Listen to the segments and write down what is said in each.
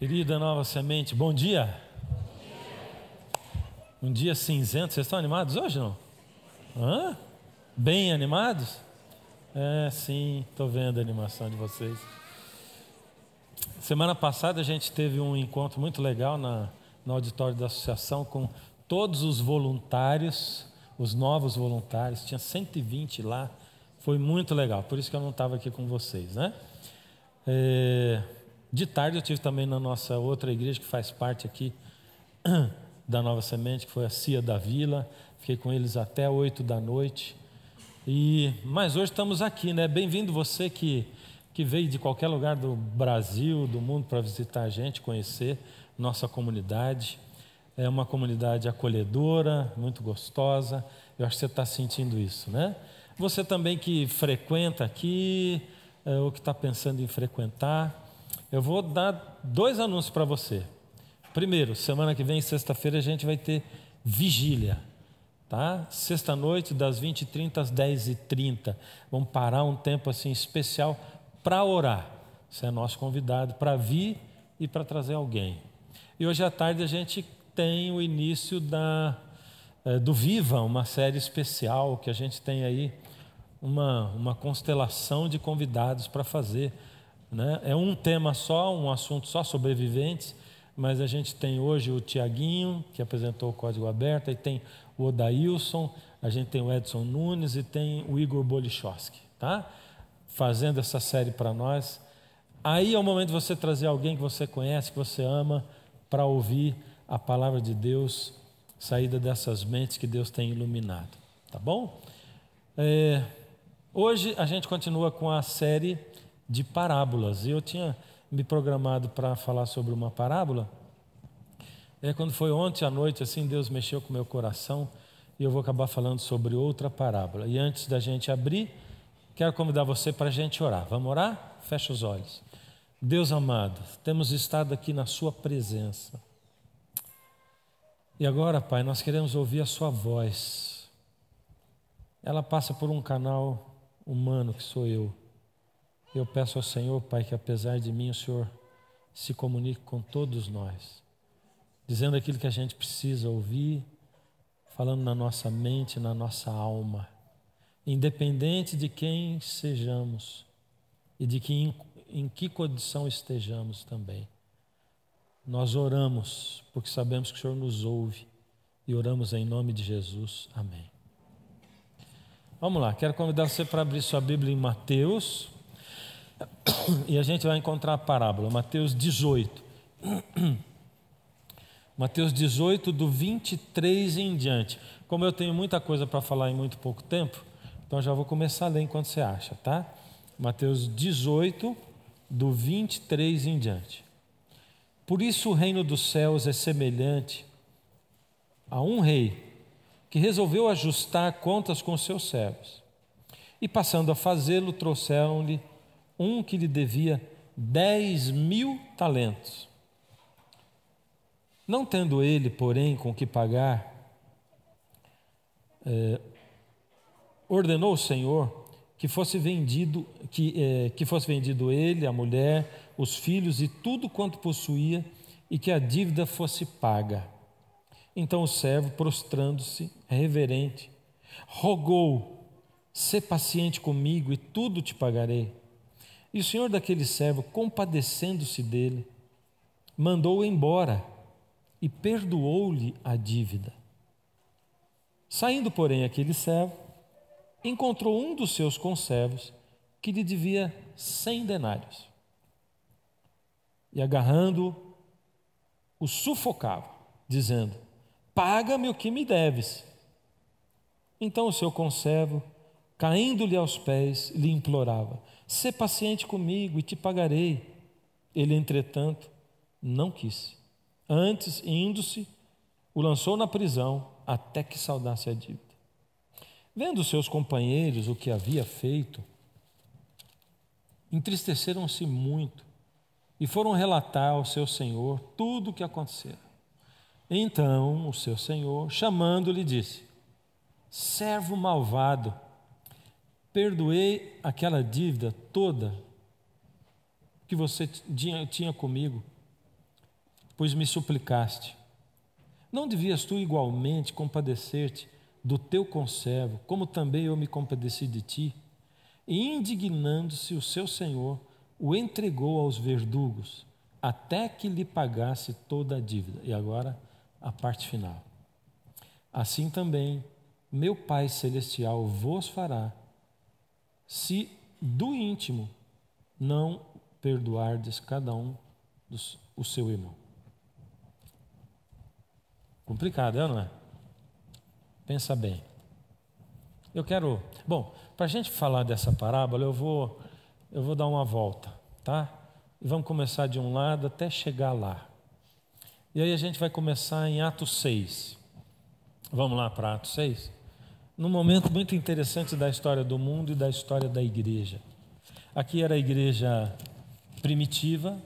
Querida Nova Semente, bom dia. Um dia cinzento, vocês estão animados hoje não? Hã? Bem animados? Sim, estou vendo a animação de vocês. Semana passada a gente teve um encontro muito legal no auditório da associação com todos os voluntários, os novos voluntários, tinha 120 lá, foi muito legal, por isso que eu não estava aqui com vocês, né? De tarde eu tive também na nossa outra igreja que faz parte aqui da Nova Semente, que foi a Cia da Vila, fiquei com eles até 8 da noite, mas hoje estamos aqui, né? Bem-vindo você que veio de qualquer lugar do Brasil, do mundo para visitar a gente, conhecer nossa comunidade. É uma comunidade acolhedora, muito gostosa, eu acho que você está sentindo isso, né? Você também que frequenta aqui, ou que está pensando em frequentar, eu vou dar 2 anúncios para você. Primeiro, semana que vem, sexta-feira, a gente vai ter vigília, tá? Sexta-noite, das 20h30 às 10h30. Vamos parar um tempo assim especial para orar. Você é nosso convidado para vir e para trazer alguém. E hoje à tarde a gente tem o início do Viva, uma série especial que a gente tem aí, uma constelação de convidados para fazer, né? É um tema só, um assunto só, sobreviventes, mas a gente tem hoje o Tiaguinho, que apresentou o Código Aberto, e tem o Odailson, a gente tem o Edson Nunes e tem o Igor Bolichowski, tá? Fazendo essa série para nós. Aí é o momento de você trazer alguém que você conhece, que você ama, para ouvir a palavra de Deus, saída dessas mentes que Deus tem iluminado, tá bom? Hoje a gente continua com a série de parábolas. Eu tinha me programado para falar sobre uma parábola. Quando foi ontem à noite, assim, Deus mexeu com o meu coração e eu vou acabar falando sobre outra parábola. E antes da gente abrir, quero convidar você para a gente orar. Vamos orar? Fecha os olhos. Deus amado, temos estado aqui na sua presença. E agora, Pai, nós queremos ouvir a sua voz. Ela passa por um canal humano que sou eu. Eu peço ao Senhor, Pai, que apesar de mim o Senhor se comunique com todos nós, dizendo aquilo que a gente precisa ouvir, falando na nossa mente, na nossa alma, independente de quem sejamos e de em que condição estejamos também. Nós oramos porque sabemos que o Senhor nos ouve e oramos em nome de Jesus. Amém. Vamos lá, quero convidar você para abrir sua Bíblia em Mateus e a gente vai encontrar a parábola, Mateus 18. Mateus 18, do 23 em diante. Como eu tenho muita coisa para falar em muito pouco tempo, então já vou começar a ler enquanto você acha, tá? Mateus 18, do 23 em diante. Por isso o reino dos céus é semelhante a um rei que resolveu ajustar contas com seus servos. E passando a fazê-lo, trouxeram-lhe um que lhe devia 10.000 talentos. Não tendo ele, porém, com que pagar, ordenou o Senhor que fosse vendido ele, a mulher, os filhos e tudo quanto possuía, e que a dívida fosse paga. Então o servo, prostrando-se, reverente, rogou: sê paciente comigo e tudo te pagarei. E o senhor daquele servo, compadecendo-se dele, mandou-o embora e perdoou-lhe a dívida. Saindo, porém, aquele servo, encontrou um dos seus conservos que lhe devia 100 denários. E agarrando-o, o sufocava, dizendo: paga-me o que me deves. Então o seu conservo, caindo-lhe aos pés, lhe implorava: sê paciente comigo e te pagarei. Ele, entretanto, não quis. Antes, indo-se, o lançou na prisão até que saudasse a dívida. Vendo seus companheiros o que havia feito, entristeceram-se muito e foram relatar ao seu senhor tudo o que acontecera. Então o seu senhor, chamando-lhe, disse: servo malvado, perdoei aquela dívida toda que você tinha comigo, pois me suplicaste. Não devias tu igualmente compadecer-te do teu conservo, como também eu me compadeci de ti? E indignando-se o seu senhor, o entregou aos verdugos, até que lhe pagasse toda a dívida. E agora a parte final. Assim também meu Pai Celestial vos fará, se do íntimo não perdoardes cada um o seu irmão. Complicado, não é? Pensa bem. Para a gente falar dessa parábola, eu vou dar uma volta, tá? E vamos começar de um lado até chegar lá. E aí a gente vai começar em Atos 6. Vamos lá para Atos 6? Num momento muito interessante da história do mundo e da história da igreja. Aqui era a igreja primitiva.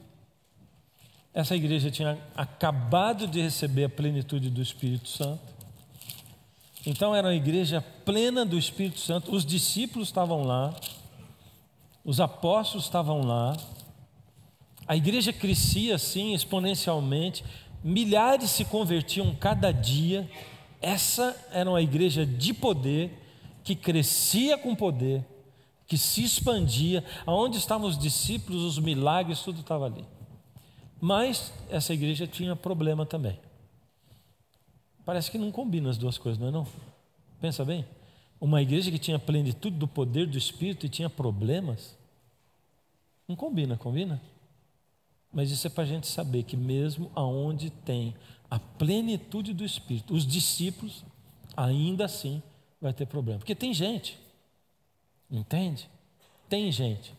Essa igreja tinha acabado de receber a plenitude do Espírito Santo. Então era uma igreja plena do Espírito Santo. Os discípulos estavam lá, os apóstolos estavam lá. A igreja crescia assim exponencialmente. Milhares se convertiam cada dia. Essa era uma igreja de poder, que crescia com poder, que se expandia. Aonde estavam os discípulos, os milagres, tudo estava ali. Mas essa igreja tinha problema também. Parece que não combina as duas coisas, não é não? Pensa bem. Uma igreja que tinha plenitude do poder do Espírito e tinha problemas. Não combina, combina? Mas isso é para a gente saber que mesmo aonde tem a plenitude do Espírito, os discípulos, ainda assim vai ter problema. Porque tem gente, entende? Tem gente,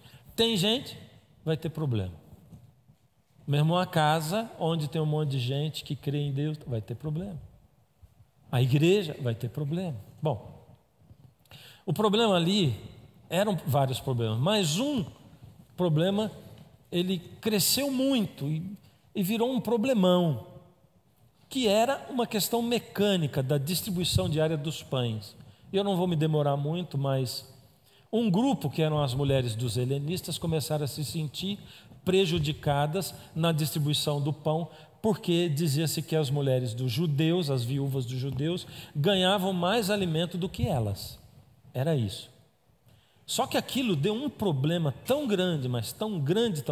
vai ter problema. Mesmo uma casa onde tem um monte de gente que crê em Deus, vai ter problema. A igreja vai ter problema. Bom, o problema ali, eram vários problemas, mas um problema, ele cresceu muito e virou um problemão, que era uma questão mecânica da distribuição diária dos pães. Eu não vou me demorar muito, mas um grupo, que eram as mulheres dos helenistas, começaram a se sentir prejudicadas na distribuição do pão, porque dizia-se que as mulheres dos judeus, as viúvas dos judeus, ganhavam mais alimento do que elas. Era isso. Só que aquilo deu um problema tão grande, mas tão grande,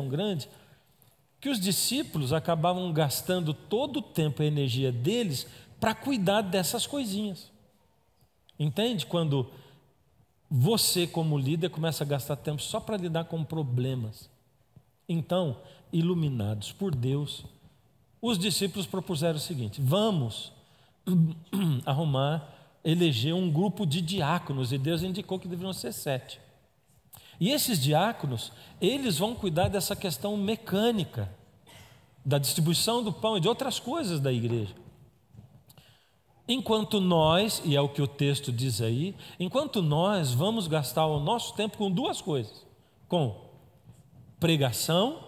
que os discípulos acabavam gastando todo o tempo e a energia deles para cuidar dessas coisinhas. Entende? Quando você, como líder, começa a gastar tempo só para lidar com problemas. Então, iluminados por Deus, os discípulos propuseram o seguinte: vamos eleger um grupo de diáconos, e Deus indicou que deveriam ser 7. E esses diáconos, eles vão cuidar dessa questão mecânica, da distribuição do pão e de outras coisas da igreja. Enquanto nós, e é o que o texto diz aí, enquanto nós vamos gastar o nosso tempo com duas coisas: com pregação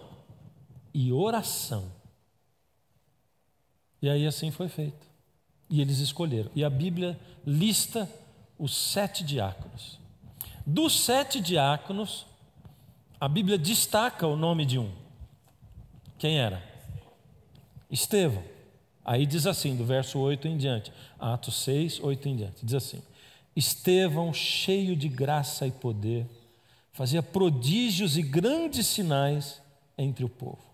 e oração. E aí assim foi feito. E eles escolheram. E a Bíblia lista os 7 diáconos. Dos 7 diáconos, a Bíblia destaca o nome de um. Quem era? Estevão. Aí diz assim, do verso 8 em diante, Atos 6, 8 em diante, diz assim: Estevão, cheio de graça e poder, fazia prodígios e grandes sinais entre o povo.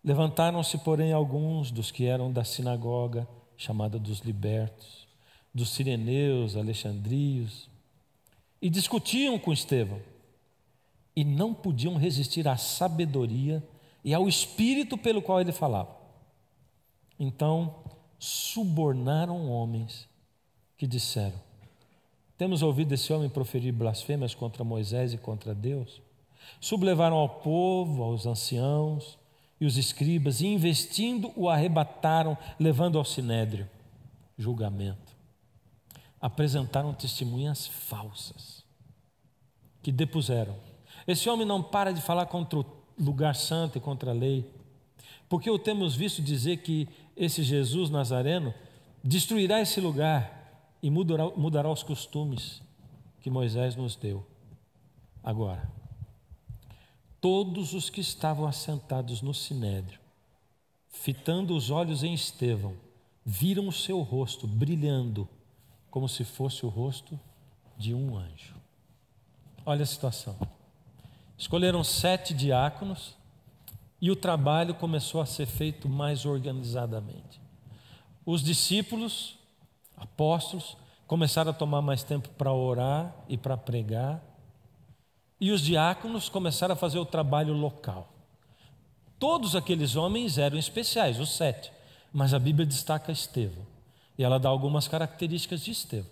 Levantaram-se, porém, alguns dos que eram da sinagoga, chamada dos libertos, dos sireneus, alexandrios, e discutiam com Estevão, e não podiam resistir à sabedoria e ao espírito pelo qual ele falava. Então subornaram homens que disseram: temos ouvido esse homem proferir blasfêmias contra Moisés e contra Deus. Sublevaram ao povo, aos anciãos e os escribas, e investindo o arrebataram, levando ao sinédrio. Julgamento. Apresentaram testemunhas falsas que depuseram: esse homem não para de falar contra o lugar santo e contra a lei, porque o temos visto dizer que esse Jesus Nazareno destruirá esse lugar e mudará os costumes que Moisés nos deu. Agora, todos os que estavam assentados no sinédrio fitando os olhos em Estevão, viram o seu rosto brilhando, como se fosse o rosto de um anjo. Olha a situação. Escolheram 7 diáconos e o trabalho começou a ser feito mais organizadamente. Os discípulos, apóstolos, começaram a tomar mais tempo para orar e para pregar. E os diáconos começaram a fazer o trabalho local. Todos aqueles homens eram especiais, os 7. Mas a Bíblia destaca Estevão. E ela dá algumas características de Estevão.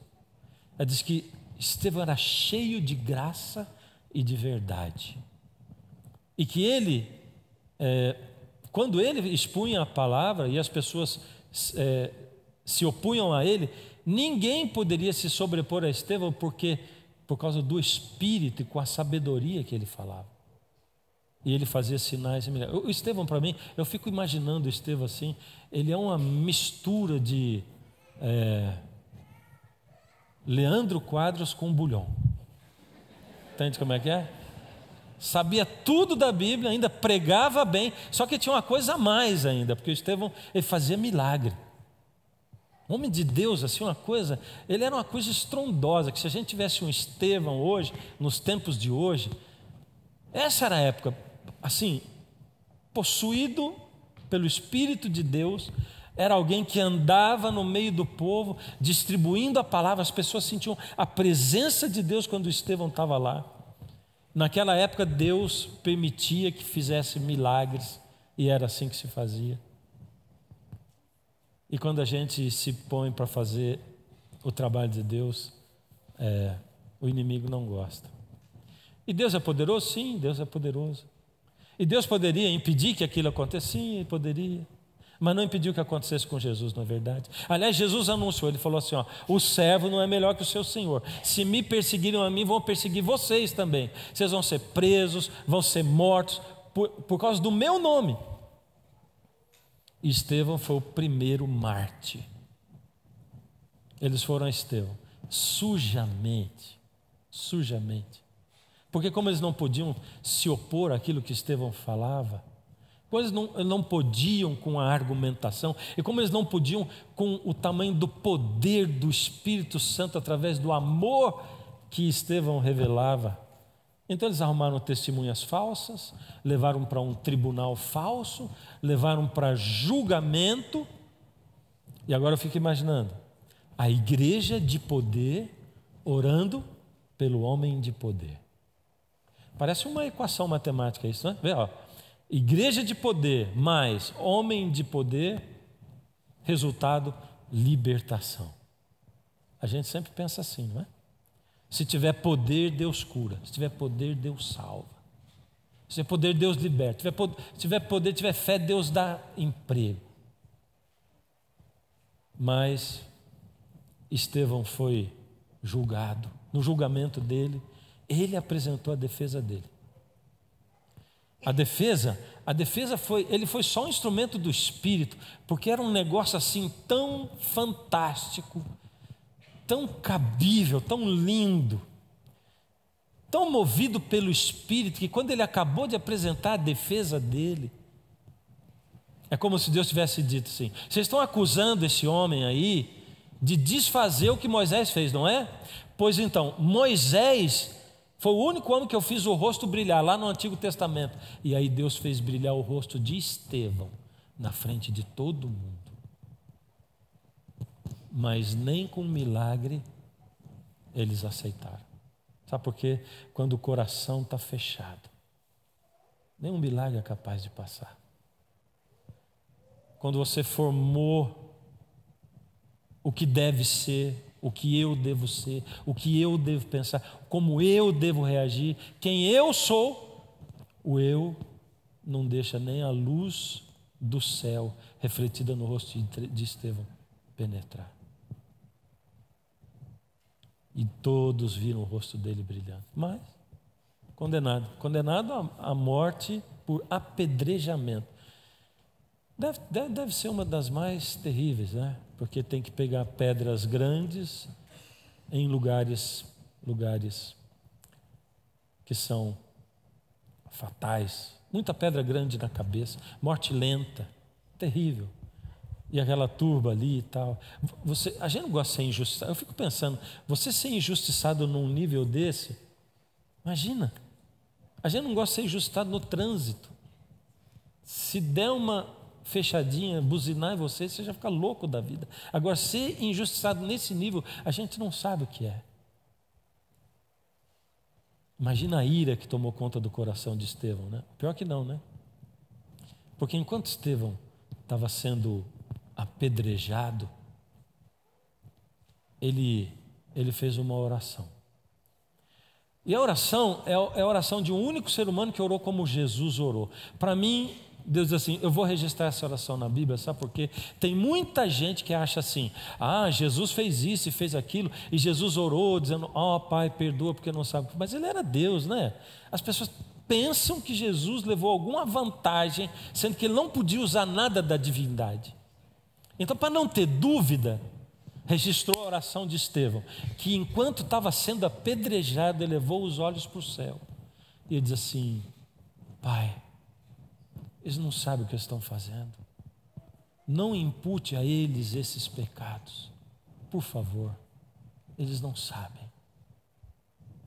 Ela diz que Estevão era cheio de graça e de verdade. E que ele, quando ele expunha a palavra e as pessoas se opunham a ele, ninguém poderia se sobrepor a Estevão por causa do espírito e com a sabedoria que ele falava. E ele fazia sinais e milagres. O Estevão, para mim, eu fico imaginando o Estevão assim, ele é uma mistura de Leandro Quadros com Bulhão. Entende como é que é? Sabia tudo da Bíblia, ainda pregava bem, só que tinha uma coisa a mais ainda, porque o Estevão, ele fazia milagre. Homem de Deus, assim, ele era uma coisa estrondosa, que se a gente tivesse um Estevão hoje, nos tempos de hoje, essa era a época, assim, possuído pelo Espírito de Deus, era alguém que andava no meio do povo, distribuindo a palavra, as pessoas sentiam a presença de Deus quando Estevão estava lá. Naquela época Deus permitia que fizesse milagres, e era assim que se fazia. E quando a gente se põe para fazer o trabalho de Deus, o inimigo não gosta. E Deus é poderoso? Sim, Deus é poderoso. E Deus poderia impedir que aquilo acontecesse? Sim, poderia. Mas não impediu que acontecesse com Jesus, não é verdade? Aliás, Jesus anunciou, ele falou assim, o servo não é melhor que o seu senhor. Se me perseguirem a mim, vão perseguir vocês também. Vocês vão ser presos, vão ser mortos por causa do meu nome. E Estevão foi o primeiro mártir. Eles foram a Estevão sujamente. Porque como eles não podiam se opor àquilo que Estevão falava, como eles não podiam com a argumentação, e como eles não podiam com o tamanho do poder do Espírito Santo através do amor que Estevão revelava, então eles arrumaram testemunhas falsas, levaram para um tribunal falso, levaram para julgamento. E agora eu fico imaginando a igreja de poder orando pelo homem de poder. Parece uma equação matemática isso, não é? Vê, igreja de poder mais homem de poder, resultado, libertação. A gente sempre pensa assim, não é? Se tiver poder, Deus cura. Se tiver poder, Deus salva. Se tiver poder, Deus liberta. Se tiver poder, tiver fé, Deus dá emprego. Mas Estevão foi julgado. No julgamento dele, ele apresentou a defesa dele. A defesa ele foi só um instrumento do Espírito, porque era um negócio assim tão fantástico, tão cabível, tão lindo, tão movido pelo Espírito, que quando ele acabou de apresentar a defesa dele, é como se Deus tivesse dito assim: vocês estão acusando esse homem aí de desfazer o que Moisés fez, não é? Pois então, Moisés foi o único homem que eu fiz o rosto brilhar lá no Antigo Testamento, e aí Deus fez brilhar o rosto de Estevão na frente de todo mundo. Mas nem com milagre eles aceitaram. Sabe por quê? Quando o coração está fechado, nenhum milagre é capaz de passar. Quando você formou o que deve ser, o que eu devo ser, o que eu devo pensar, como eu devo reagir, quem eu sou, o eu não deixa nem a luz do céu refletida no rosto de Estevão penetrar. E todos viram o rosto dele brilhando, mas condenado à morte por apedrejamento. Deve ser uma das mais terríveis, né? Porque tem que pegar pedras grandes em lugares que são fatais. Muita pedra grande na cabeça, morte lenta, terrível. E aquela turba ali e tal. A gente não gosta de ser injustiçado. Eu fico pensando, você ser injustiçado num nível desse, imagina. A gente não gosta de ser injustiçado no trânsito. Se der uma fechadinha, buzinar em você, você já fica louco da vida. Agora, ser injustiçado nesse nível, a gente não sabe o que é. Imagina a ira que tomou conta do coração de Estevão, né? Pior que não, né? Porque enquanto Estevão estava sendo apedrejado, ele fez uma oração. E a oração é a oração de um único ser humano que orou como Jesus orou. Para mim, Deus diz assim, eu vou registrar essa oração na Bíblia, sabe por quê? Tem muita gente que acha assim, Jesus fez isso e fez aquilo, e Jesus orou dizendo, Pai, perdoa porque não sabe. Mas ele era Deus, né? As pessoas pensam que Jesus levou alguma vantagem, sendo que ele não podia usar nada da divindade. Então, para não ter dúvida, registrou a oração de Estevão, que enquanto estava sendo apedrejado, ele levou os olhos para o céu. E ele diz assim, Pai, eles não sabem o que estão fazendo. Não impute a eles esses pecados. Por favor, eles não sabem.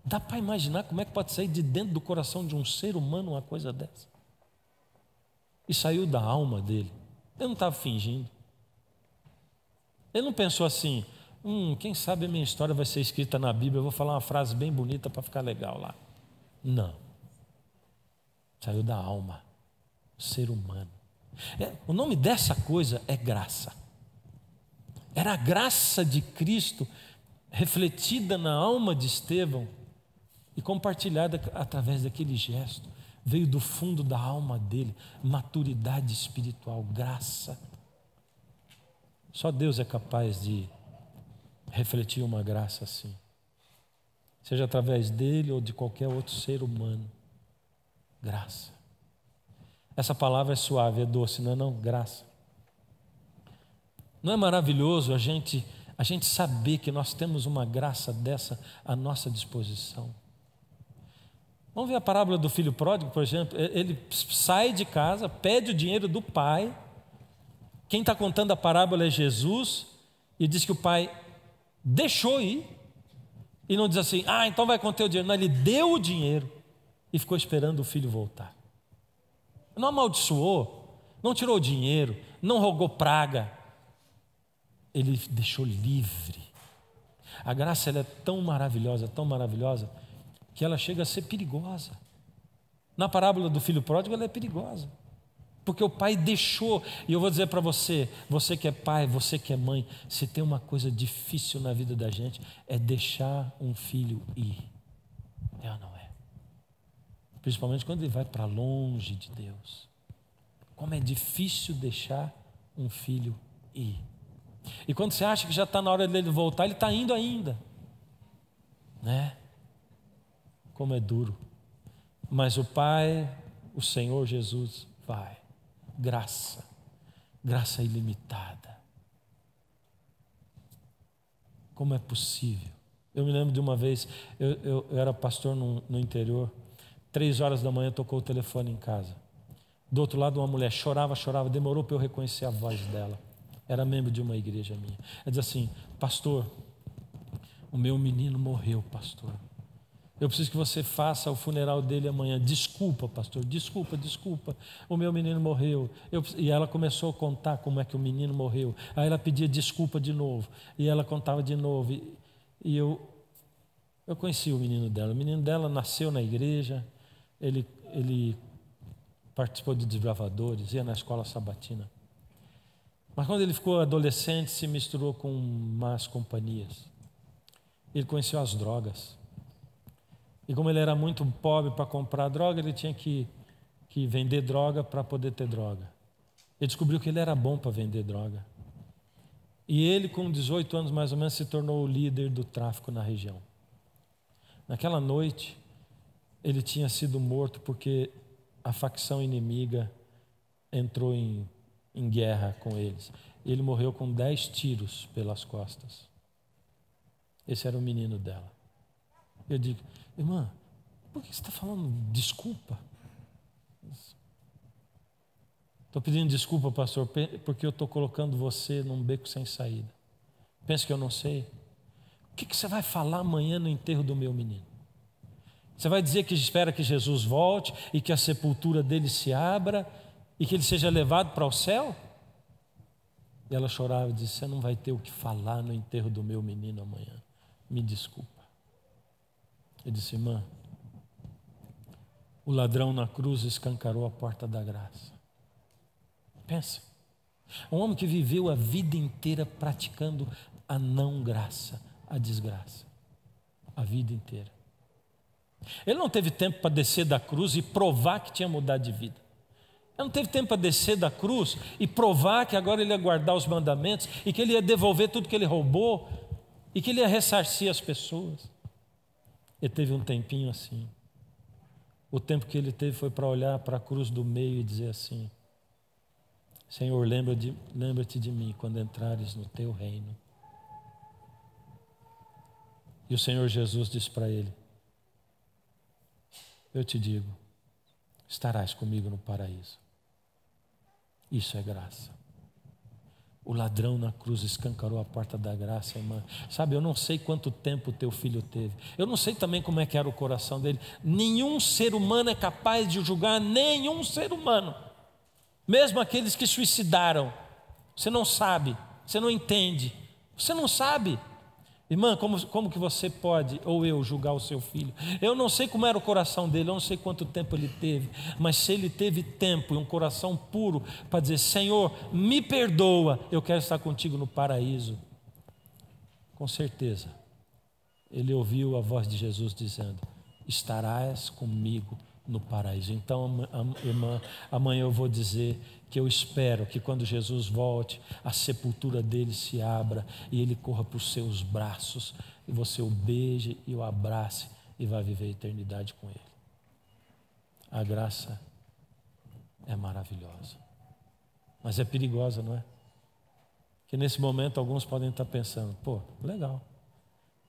Dá para imaginar como é que pode sair de dentro do coração de um ser humano uma coisa dessa? E saiu da alma dele. Ele não estava fingindo. Ele não pensou assim, quem sabe a minha história vai ser escrita na Bíblia, eu vou falar uma frase bem bonita para ficar legal lá. Não. Saiu da alma, ser humano. O nome dessa coisa é graça. Era a graça de Cristo refletida na alma de Estevão e compartilhada através daquele gesto. Veio do fundo da alma dele, maturidade espiritual, graça. Só Deus é capaz de refletir uma graça assim, seja através dele ou de qualquer outro ser humano. Graça. Essa palavra é suave, é doce, não é não? Graça. Não é maravilhoso a gente saber que nós temos uma graça dessa à nossa disposição? Vamos ver a parábola do filho pródigo, por exemplo. Ele sai de casa, pede o dinheiro do pai. Quem está contando a parábola é Jesus, e diz que o pai deixou ir, e não diz assim, então vai conter o dinheiro. Não, ele deu o dinheiro e ficou esperando o filho voltar. Não amaldiçoou, não tirou o dinheiro, não rogou praga, ele deixou livre. A graça ela é tão maravilhosa, que ela chega a ser perigosa. Na parábola do filho pródigo ela é perigosa. Porque o pai deixou, e eu vou dizer para você, você que é pai, você que é mãe, se tem uma coisa difícil na vida da gente, é deixar um filho ir. É ou não é? Principalmente quando ele vai para longe de Deus. Como é difícil deixar um filho ir. E quando você acha que já está na hora dele voltar, ele está indo ainda. Né? Como é duro. Mas o Pai, o Senhor Jesus, vai. Graça, graça ilimitada. Como é possível? Eu me lembro de uma vez, eu era pastor no interior, 3 horas da manhã tocou o telefone em casa. Do outro lado uma mulher chorava, demorou para eu reconhecer a voz dela. Era membro de uma igreja minha. Ela diz assim, pastor, o meu menino morreu, pastor. Eu preciso que você faça o funeral dele amanhã. Desculpa, pastor, desculpa. O meu menino morreu. E ela começou a contar como é que o menino morreu. Aí ela pedia desculpa de novo. E ela contava de novo. E eu conheci o menino dela. O menino dela nasceu na igreja. Ele participou de desbravadores, ia na escola sabatina. Mas quando ele ficou adolescente, se misturou com más companhias. Ele conheceu as drogas. E como ele era muito pobre para comprar droga, ele tinha que vender droga para poder ter droga. Ele descobriu que ele era bom para vender droga. E ele, com 18 anos mais ou menos, se tornou o líder do tráfico na região. Naquela noite, ele tinha sido morto porque a facção inimiga entrou em guerra com eles. Ele morreu com 10 tiros pelas costas. Esse era o menino dela. Eu digo, irmã, por que você está falando desculpa? Estou pedindo desculpa, pastor, porque eu estou colocando você num beco sem saída. Pensa que eu não sei? O que você vai falar amanhã no enterro do meu menino? Você vai dizer que espera que Jesus volte e que a sepultura dele se abra e que ele seja levado para o céu? E ela chorava e disse: você não vai ter o que falar no enterro do meu menino amanhã. Me desculpa. Eu disse: irmã, o ladrão na cruz escancarou a porta da graça. Pensa, um homem que viveu a vida inteira praticando a não graça, a desgraça, a vida inteira. Ele não teve tempo para descer da cruz e provar que tinha mudado de vida. Ele não teve tempo para descer da cruz e provar que agora ele ia guardar os mandamentos e que ele ia devolver tudo que ele roubou e que ele ia ressarcir as pessoas. Ele teve um tempinho assim. O tempo que ele teve foi para olhar para a cruz do meio e dizer assim: Senhor, lembra-te de mim quando entrares no teu reino. E o Senhor Jesus disse para ele: eu te digo, estarás comigo no paraíso. Isso é graça. O ladrão na cruz escancarou a porta da graça, irmã. Sabe, eu não sei quanto tempo o teu filho teve. Eu não sei também como é que era o coração dele. Nenhum ser humano é capaz de julgar nenhum ser humano. Mesmo aqueles que suicidaram. Você não sabe, você não entende, você não sabe. Irmã, como que você pode, ou eu, julgar o seu filho? Eu não sei como era o coração dele, eu não sei quanto tempo ele teve, mas se ele teve tempo e um coração puro para dizer: Senhor, me perdoa, eu quero estar contigo no paraíso, com certeza ele ouviu a voz de Jesus dizendo: estarás comigo no paraíso. Então, irmã, amanhã eu vou dizer que eu espero que quando Jesus volte, a sepultura dele se abra e ele corra para os seus braços e você o beije e o abrace e vai viver a eternidade com ele. A graça é maravilhosa, mas é perigosa, não é? Que nesse momento alguns podem estar pensando: pô, legal,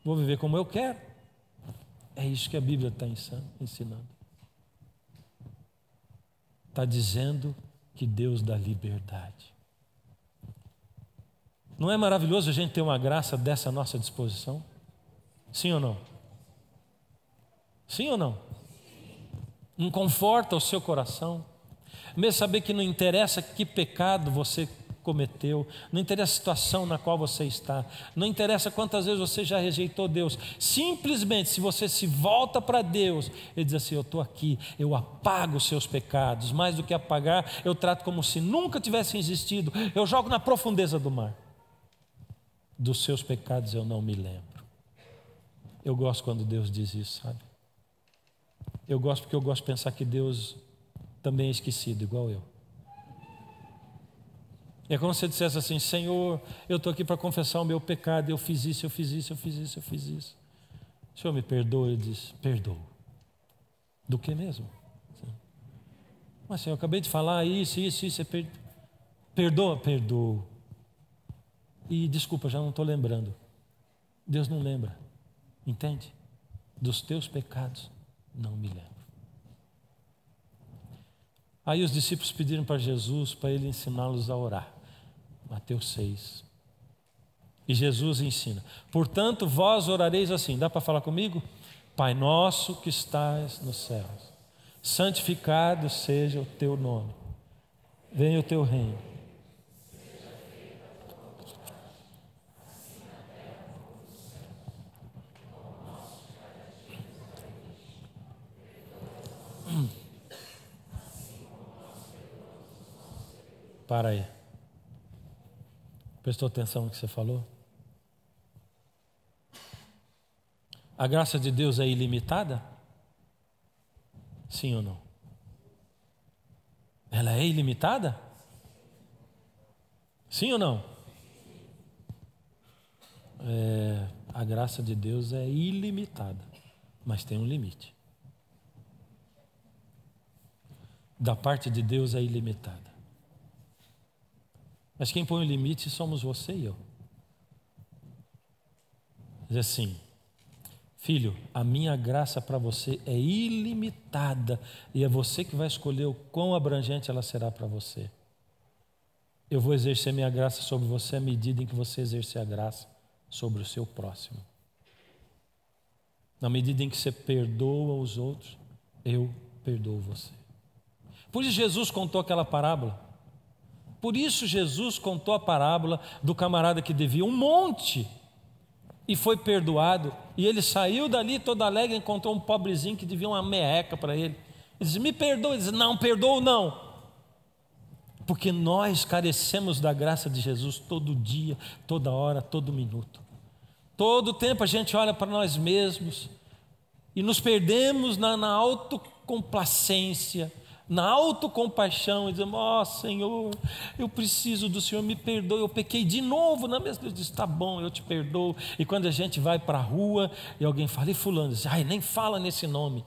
vou viver como eu quero. É isso que a Bíblia está ensinando. Está dizendo que Deus dá liberdade. Não é maravilhoso a gente ter uma graça dessa à nossa disposição? Sim ou não? Sim ou não? Não conforta o seu coração? Mesmo saber que não interessa que pecado você cometeu, não interessa a situação na qual você está, não interessa quantas vezes você já rejeitou Deus, simplesmente se você se volta para Deus, Ele diz assim: eu estou aqui, eu apago os seus pecados, mais do que apagar, eu trato como se nunca tivessem existido, eu jogo na profundeza do mar. Dos seus pecados eu não me lembro. Eu gosto quando Deus diz isso, sabe? Eu gosto porque eu gosto de pensar que Deus também é esquecido, igual eu. É como se você dissesse assim: Senhor, eu estou aqui para confessar o meu pecado, eu fiz isso, eu fiz isso, eu fiz isso, eu fiz isso. O Senhor me perdoa? Ele diz: perdoo. Do que mesmo? Mas Senhor, eu acabei de falar isso, perdoa? Perdoo. E desculpa, já não estou lembrando. Deus não lembra, entende? Dos teus pecados não me lembro. Aí os discípulos pediram para Jesus para ele ensiná-los a orar. Mateus 6. E Jesus ensina: portanto, vós orareis assim. Dá para falar comigo? Pai nosso que estás nos céus, santificado seja o teu nome. Venha o teu reino. Para aí. Prestou atenção no que você falou? A graça de Deus é ilimitada? Sim ou não? Ela é ilimitada? Sim ou não? A graça de Deus é ilimitada, mas tem um limite. Da parte de Deus é ilimitada. Mas quem põe o limite somos você e eu. Diz assim: filho, a minha graça para você é ilimitada e é você que vai escolher o quão abrangente ela será para você. eu vou exercer minha graça sobre você à medida em que você exercer a graça sobre o seu próximo. Na medida em que você perdoa os outros, eu perdoo você. Por isso Jesus contou aquela parábola. Por isso Jesus contou a parábola do camarada que devia um monte e foi perdoado. E ele saiu dali todo alegre e encontrou um pobrezinho que devia uma merreca para ele. Ele disse: me perdoa. Ele disse: não, perdoo não. Porque nós carecemos da graça de Jesus todo dia, toda hora, todo minuto. Todo tempo a gente olha para nós mesmos e nos perdemos na autocomplacência, na autocompaixão, e dizemos: ó Senhor, eu preciso do Senhor, me perdoe, eu pequei de novo na mesma. Ele diz: tá bom, eu te perdoo. E quando a gente vai para a rua e alguém fala: e fulano? Diz: ai, nem fala nesse nome.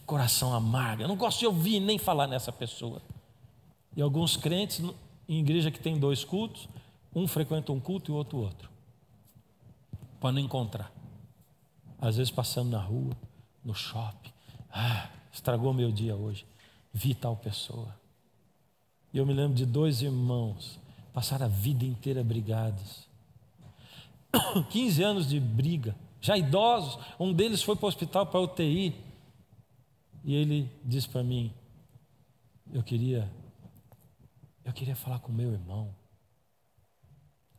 Coração amargo, eu não gosto de ouvir nem falar nessa pessoa. E alguns crentes em igreja que tem 2 cultos, um frequenta um culto e o outro, para não encontrar. Às vezes passando na rua, no shopping: estragou meu dia hoje, vi tal pessoa. E eu me lembro de 2 irmãos, passaram a vida inteira brigados, 15 anos de briga, já idosos. Um deles foi para o hospital, para a UTI, e ele disse para mim: eu queria falar com meu irmão,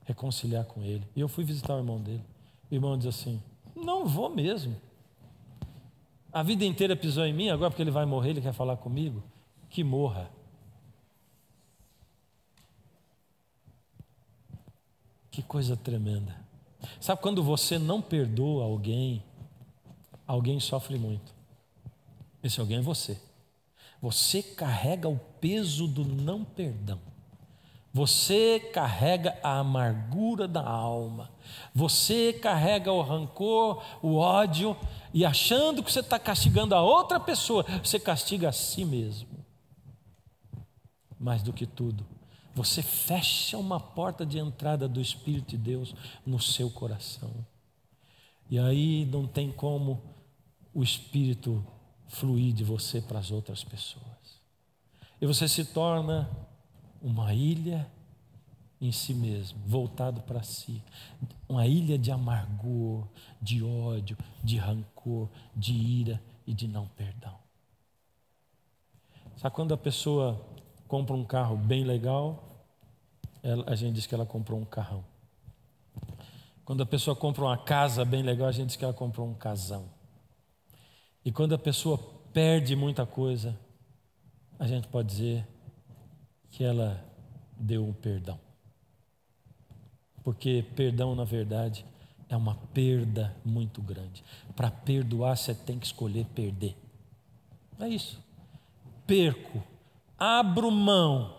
reconciliar com ele. E eu fui visitar o irmão dele. O irmão diz assim: não vou mesmo. A vida inteira pisou em mim, agora porque ele vai morrer, ele quer falar comigo? Que morra. Que coisa tremenda. Sabe, quando você não perdoa alguém, alguém sofre muito. Esse alguém é você. Você carrega o peso do não perdão. Você carrega a amargura da alma. Você carrega o rancor, o ódio, e achando que você está castigando a outra pessoa, você castiga a si mesmo. Mais do que tudo, você fecha uma porta de entrada do Espírito de Deus no seu coração. E aí não tem como o Espírito fluir de você para as outras pessoas. E você se torna uma ilha em si mesmo, voltado para si. Uma ilha de amargor, de ódio, de rancor, de ira e de não perdão. Sabe quando a pessoa compra um carro bem legal, a gente diz que ela comprou um carrão. Quando a pessoa compra uma casa bem legal, a gente diz que ela comprou um casão. E quando a pessoa perde muita coisa, a gente pode dizer que ela deu um perdão. Porque perdão, na verdade, é uma perda muito grande. Para perdoar, você tem que escolher perder. É isso. Perco, abro mão.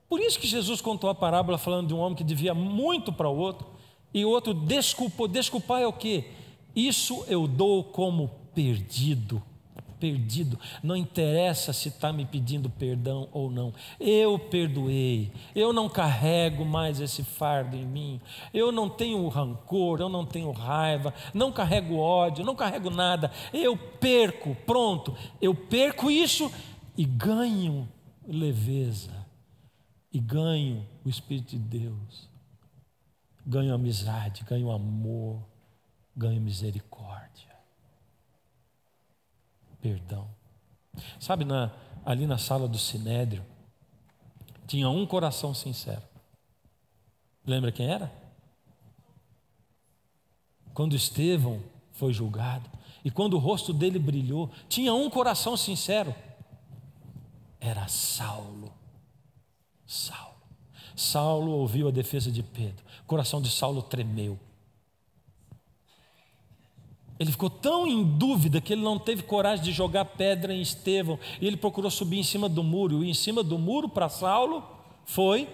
Por isso que Jesus contou a parábola falando de um homem que devia muito para o outro, e o outro desculpou. Desculpar é o quê? Isso eu dou como perdido. Perdido, não interessa se está me pedindo perdão ou não, eu perdoei, eu não carrego mais esse fardo em mim, eu não tenho rancor, eu não tenho raiva, não carrego ódio, não carrego nada, eu perco, pronto, eu perco isso e ganho leveza, e ganho o Espírito de Deus, ganho amizade, ganho amor, ganho misericórdia. Perdão. Sabe, ali na sala do Sinédrio, tinha um coração sincero. Lembra quem era? Quando Estevão foi julgado, e quando o rosto dele brilhou, tinha um coração sincero. Era Saulo. Saulo ouviu a defesa de Pedro. O coração de Saulo tremeu. Ele ficou tão em dúvida que ele não teve coragem de jogar pedra em Estevão. E ele procurou subir em cima do muro. E em cima do muro para Saulo foi: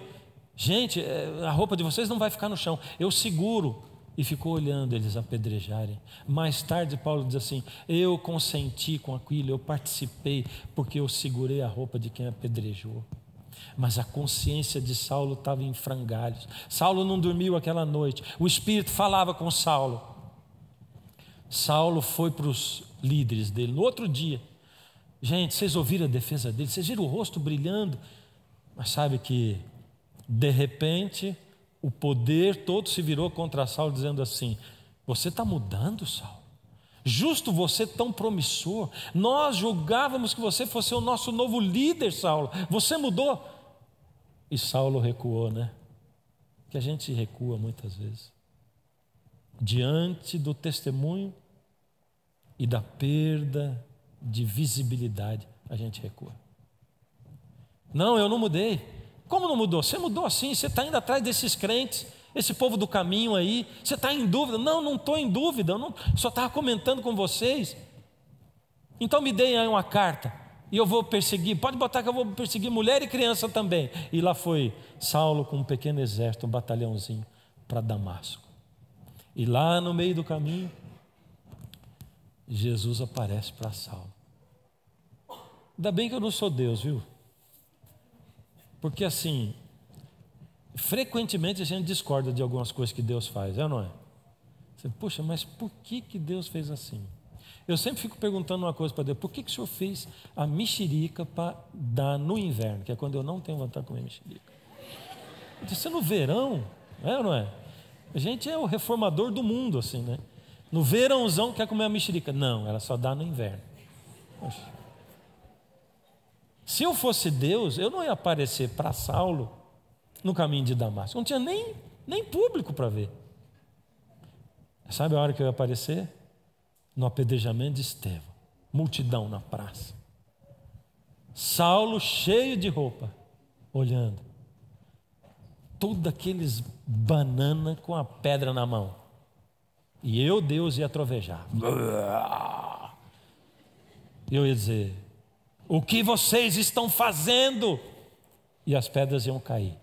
gente, a roupa de vocês não vai ficar no chão, eu seguro. E ficou olhando eles apedrejarem. Mais tarde Paulo diz assim: eu consenti com aquilo, eu participei, porque eu segurei a roupa de quem apedrejou. Mas a consciência de Saulo estava em frangalhos. Saulo não dormiu aquela noite. O Espírito falava com Saulo. Saulo foi para os líderes dele no outro dia: gente, vocês ouviram a defesa dele, vocês viram o rosto brilhando? Mas sabe que De repente, o poder todo se virou contra Saulo, dizendo assim: você está mudando, Saulo? Justo você tão promissor, nós julgávamos que você fosse o nosso novo líder, Saulo, você mudou. E Saulo recuou, né? Que a gente recua muitas vezes diante do testemunho e da perda de visibilidade, a gente recua. Não, eu não mudei. Como não mudou? Você mudou assim, você está indo atrás desses crentes, esse povo do caminho aí, você está em dúvida. Não, não estou em dúvida, eu só estava comentando com vocês. Então me deem aí uma carta e eu vou perseguir, pode botar que eu vou perseguir mulher e criança também. E lá foi Saulo com um pequeno exército, um batalhãozinho, para Damasco. E lá no meio do caminho, Jesus aparece para Saulo. Ainda bem que eu não sou Deus, viu? Porque assim, frequentemente a gente discorda de algumas coisas que Deus faz, é ou não é? Você, puxa, mas por que Deus fez assim? Eu sempre fico perguntando uma coisa para Deus: por que o Senhor fez a mexerica para dar no inverno, que é quando eu não tenho vontade de comer mexerica? Isso é no verão, é ou não é? A gente é o reformador do mundo, assim, né? No verãozão quer comer a mexerica. Não, ela só dá no inverno. Poxa. Se eu fosse Deus, eu não ia aparecer para Saulo no caminho de Damasco. Não tinha nem público para ver. Sabe a hora que eu ia aparecer? No apedrejamento de Estevão. Multidão na praça. Saulo cheio de roupa, olhando. Todos aqueles banana com a pedra na mão. E eu, Deus, ia trovejar. Eu ia dizer: o que vocês estão fazendo? E as pedras iam cair.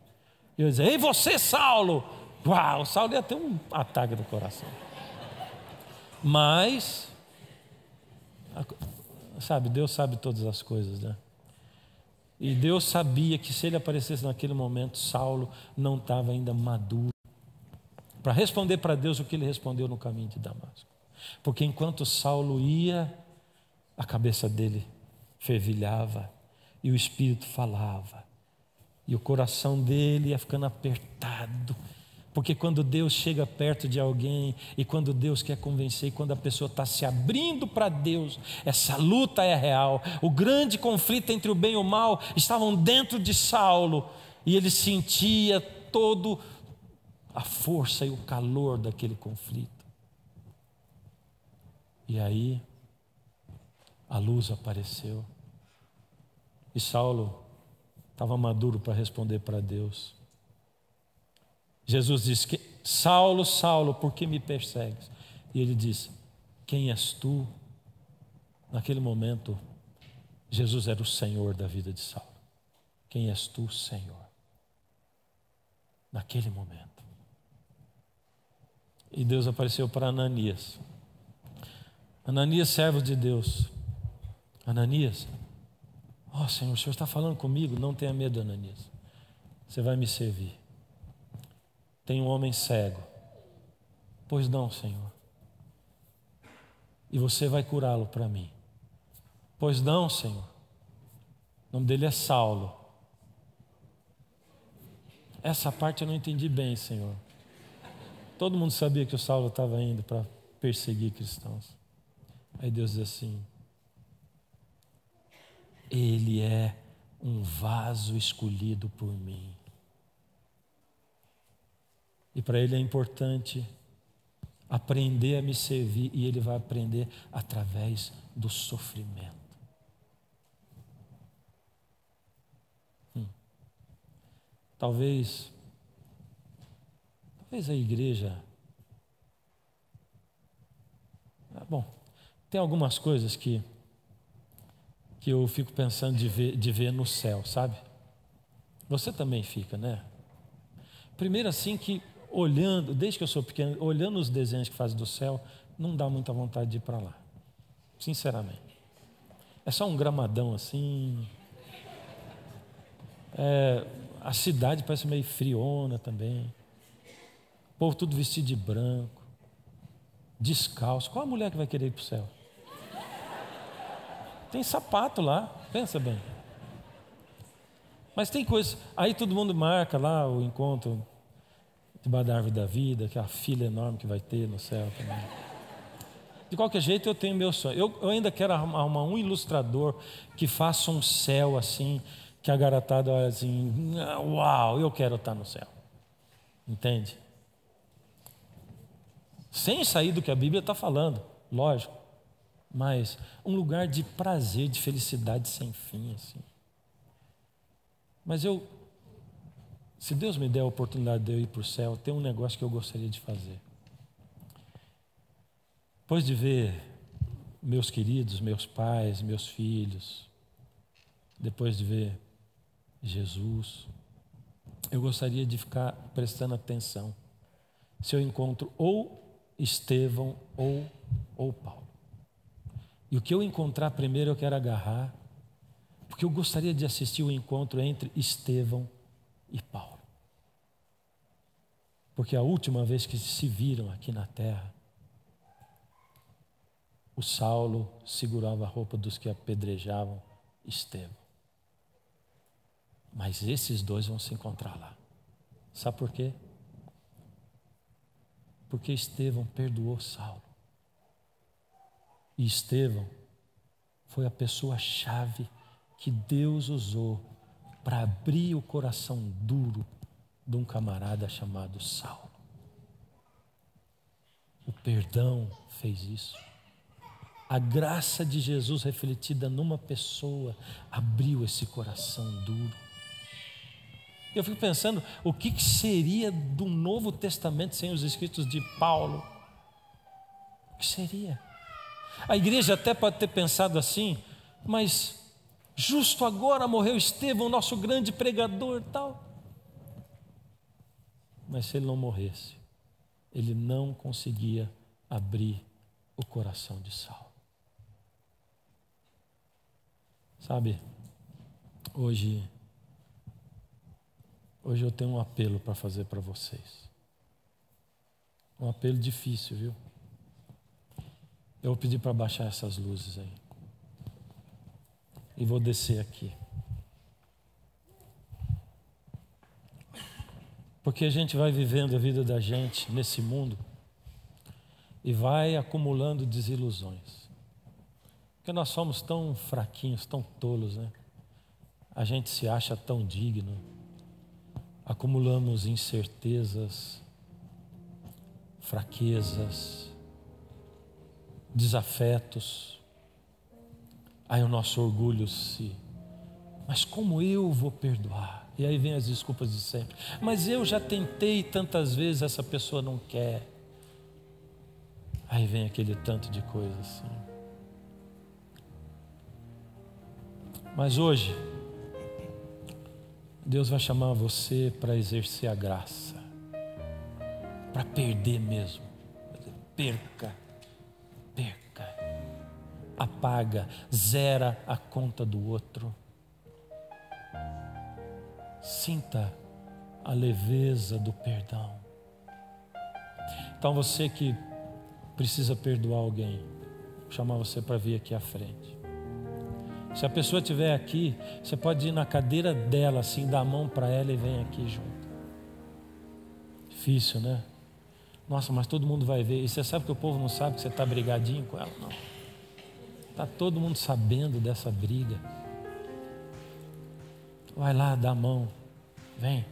Eu ia dizer: ei você, Saulo! Uau, Saulo ia ter um ataque do coração. Mas, sabe, Deus sabe todas as coisas, né? E Deus sabia que se ele aparecesse naquele momento, Saulo não estava ainda maduro para responder para Deus o que ele respondeu no caminho de Damasco. Porque enquanto Saulo ia, a cabeça dele fervilhava e o Espírito falava e o coração dele ia ficando apertado. Porque quando Deus chega perto de alguém e quando Deus quer convencer, e quando a pessoa está se abrindo para Deus, essa luta é real. O grande conflito entre o bem e o mal estavam dentro de Saulo e ele sentia todo a força e o calor daquele conflito. E aí a luz apareceu e Saulo estava maduro para responder para Deus. Jesus disse: Saulo, Saulo, por que me persegues? E ele disse: quem és tu? Naquele momento, Jesus era o Senhor da vida de Saulo. Quem és tu, Senhor? Naquele momento. E Deus apareceu para Ananias. Ananias, servo de Deus. Ananias, ó Senhor, o Senhor está falando comigo? Não tenha medo, Ananias. Você vai me servir. Tem um homem cego. Pois não, Senhor. E você vai curá-lo para mim. Pois não, Senhor. O nome dele é Saulo. Essa parte eu não entendi bem, Senhor. Todo mundo sabia que o Saulo estava indo para perseguir cristãos. Aí Deus diz assim: ele é um vaso escolhido por mim. E para ele é importante aprender a me servir, e ele vai aprender através do sofrimento. Talvez a igreja... Bom, tem algumas coisas que eu fico pensando de ver no céu, sabe? Você também fica, né? Primeiro assim que olhando, desde que eu sou pequeno, olhando os desenhos que fazem do céu, não dá muita vontade de ir para lá, sinceramente. É só um gramadão assim. A cidade parece meio friona também. O povo tudo vestido de branco, descalço. Qual a mulher que vai querer ir para o céu? Tem sapato lá, pensa bem. Mas tem coisas, aí todo mundo marca lá o encontro debaixo da árvore da vida, aquela fila enorme que vai ter no céu também. De qualquer jeito eu tenho meu sonho. Eu ainda quero arrumar um ilustrador que faça um céu assim, que a garotada olha assim, uau, eu quero estar no céu. Entende? Sem sair do que a Bíblia está falando, lógico. Mas um lugar de prazer, de felicidade sem fim, assim. Mas se Deus me der a oportunidade de eu ir para o céu, tem um negócio que eu gostaria de fazer. Depois de ver meus queridos, meus pais, meus filhos, depois de ver Jesus, eu gostaria de ficar prestando atenção se eu encontro ou Estevão ou Paulo. E o que eu encontrar primeiro eu quero agarrar, porque eu gostaria de assistir o encontro entre Estevão e Paulo. Porque a última vez que se viram aqui na terra, o Saulo segurava a roupa dos que apedrejavam Estevão. Mas esses dois vão se encontrar lá. Sabe por quê? Porque Estevão perdoou Saulo. E Estevão foi a pessoa-chave que Deus usou para abrir o coração duro de um camarada chamado Saulo. O perdão fez isso. A graça de Jesus refletida numa pessoa abriu esse coração duro. Eu fico pensando, o que seria do Novo Testamento sem os escritos de Paulo? O que seria? A igreja até pode ter pensado assim, mas justo agora morreu Estevão, nosso grande pregador e tal. Mas se ele não morresse, ele não conseguia abrir o coração de Saulo. Sabe, hoje eu tenho um apelo para fazer para vocês. Um apelo difícil, viu? Eu vou pedir para baixar essas luzes aí. E vou descer aqui. Porque a gente vai vivendo a vida da gente nesse mundo e vai acumulando desilusões. Porque nós somos tão fraquinhos, tão tolos, né? A gente se acha tão digno. Acumulamos incertezas, fraquezas, desafetos. Aí o nosso orgulho mas como eu vou perdoar? E aí vem as desculpas de sempre. Mas eu já tentei tantas vezes, essa pessoa não quer. Aí vem aquele tanto de coisa assim. Mas hoje Deus vai chamar você para exercer a graça, para perder mesmo. Perca, apaga, zera a conta do outro. Sinta a leveza do perdão. Então você que precisa perdoar alguém, vou chamar você para vir aqui à frente. Se a pessoa estiver aqui, você pode ir na cadeira dela, assim, dar a mão para ela e vem aqui junto. Difícil, né? Nossa, mas todo mundo vai ver. E você sabe que o povo não sabe que você está brigadinho com ela? Não. Está todo mundo sabendo dessa briga. Vai lá, dá a mão. Vem.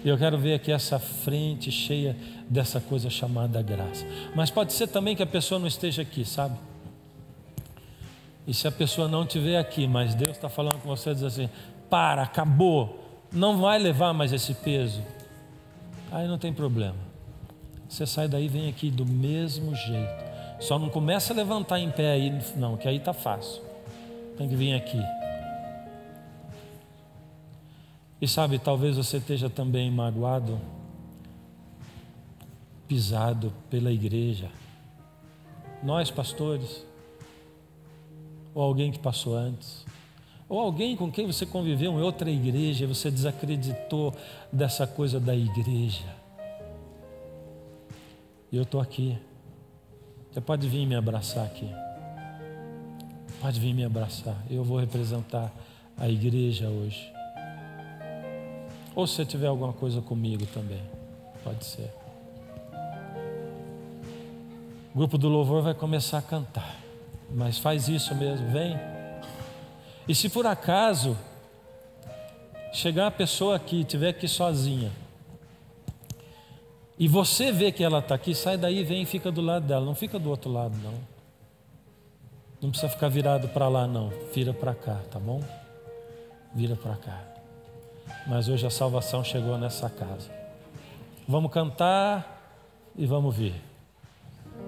E eu quero ver aqui essa frente cheia dessa coisa chamada graça. Mas pode ser também que a pessoa não esteja aqui, sabe? E se a pessoa não estiver aqui, mas Deus está falando com você, diz assim, para, acabou, não vai levar mais esse peso. Aí não tem problema. Você sai daí e vem aqui do mesmo jeito. Só não começa a levantar em pé aí, não, que aí está fácil. Tem que vir aqui. E sabe, talvez você esteja também magoado, pisado pela igreja. Nós, pastores, ou alguém que passou antes, ou alguém com quem você conviveu em outra igreja e você desacreditou dessa coisa da igreja. E eu estou aqui. Você pode vir me abraçar aqui. Pode vir me abraçar. Eu vou representar a igreja hoje. Ou se você tiver alguma coisa comigo também, pode ser. O grupo do louvor vai começar a cantar, mas faz isso mesmo, vem. E se por acaso chegar uma pessoa aqui, estiver aqui sozinha, e você vê que ela está aqui, sai daí, vem e fica do lado dela, não fica do outro lado não. Não precisa ficar virado para lá não, vira para cá, tá bom? Vira para cá. Mas hoje a salvação chegou nessa casa. Vamos cantar e vamos ver.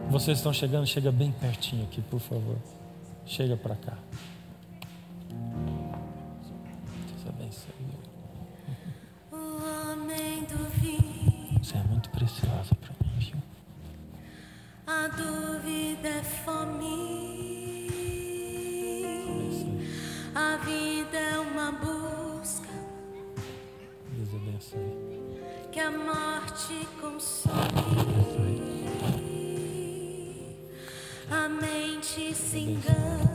Vocês estão chegando, chega bem pertinho aqui, por favor. Chega para cá. Deus abençoe. O homem do vinho. Você é muito preciosa para mim, viu? A dúvida é fome. A vida é uma busca. Deus abençoe. Que a morte consome. A mente se engana.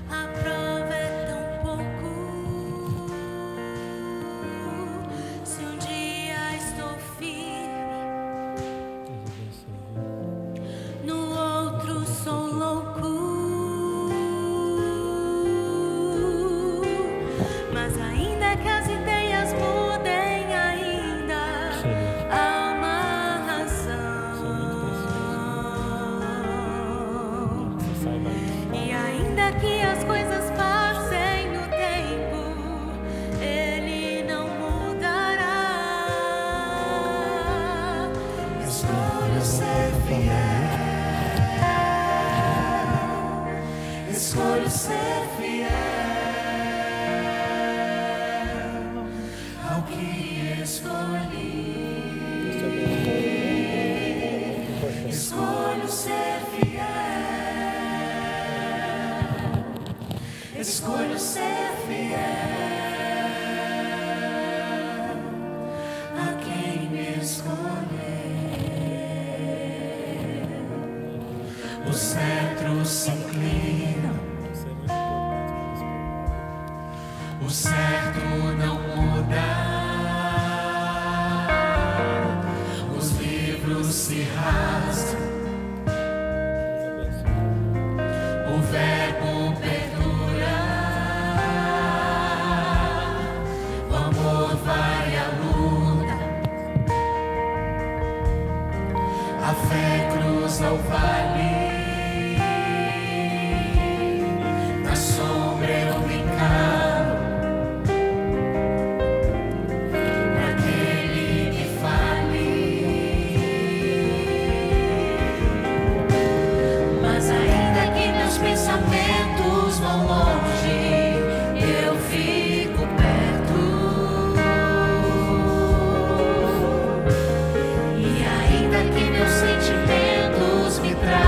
A prova é tão pouco. Se um dia estou firme, no outro sou louco. Mas ainda que as ideias mudem, ainda há uma razão. E ainda que as coisas passem no tempo, ele não mudará. Escolho ser fiel. Escolho ser fiel ao que escolhi. Escolho ser fiel. Escolho ser fiel a quem me escolher. Os cetros se inclinam, o certo não muda, os livros se rasgam, o verbo perdura, o amor vai à luta, a fé cruza o vale, na sombra eu me calo, naquele que fale. Mas ainda que meus pensamentos vão longe, eu fico perto. E ainda que meus sentimentos me tragam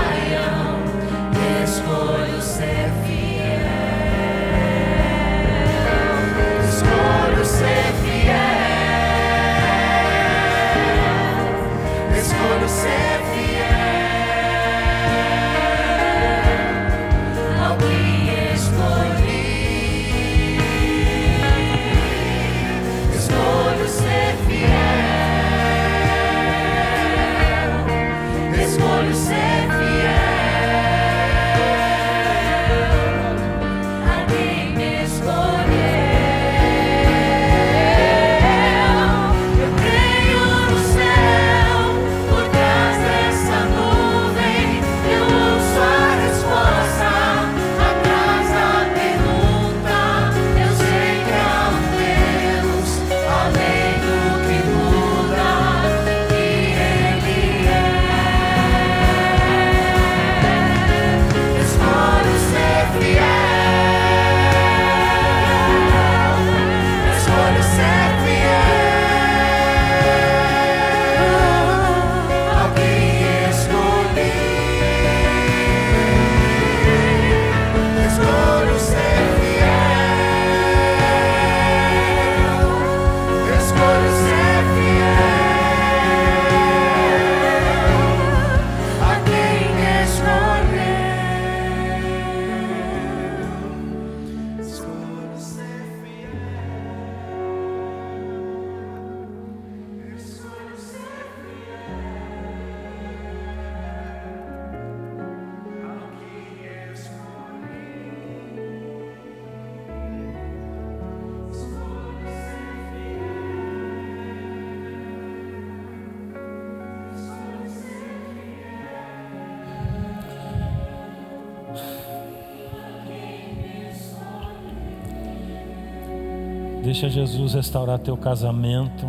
Deixa Jesus restaurar teu casamento.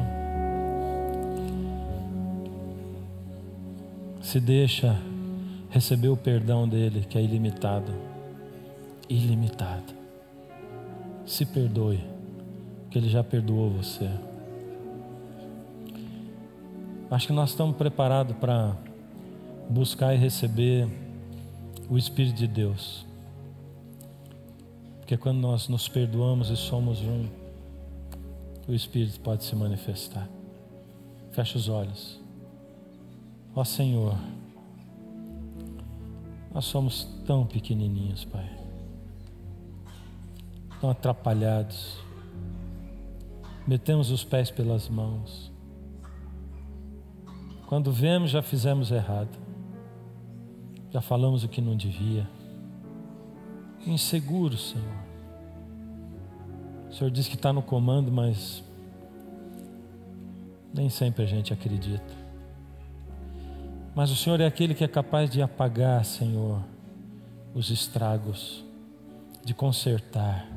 Se deixa receber o perdão dele, que é ilimitado. Ilimitado. Se perdoe, que ele já perdoou você. Acho que nós estamos preparados para buscar e receber o Espírito de Deus. Porque quando nós nos perdoamos e somos um, o Espírito pode se manifestar. Fecha os olhos. Ó Senhor, nós somos tão pequenininhos, Pai, tão atrapalhados, metemos os pés pelas mãos. Quando vemos, já fizemos errado, já falamos o que não devia. Inseguros, Senhor. O Senhor diz que está no comando, mas nem sempre a gente acredita. Mas o Senhor é aquele que é capaz de apagar, Senhor, os estragos, de consertar,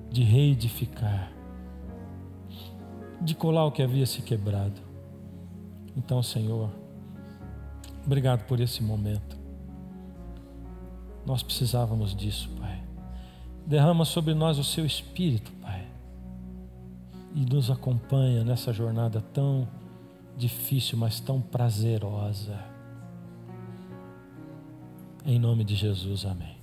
de reedificar, de colar o que havia se quebrado. Então, Senhor, obrigado por esse momento. Nós precisávamos disso, Pai. Derrama sobre nós o Seu Espírito, Pai, e nos acompanha nessa jornada tão difícil, mas tão prazerosa. Em nome de Jesus, amém.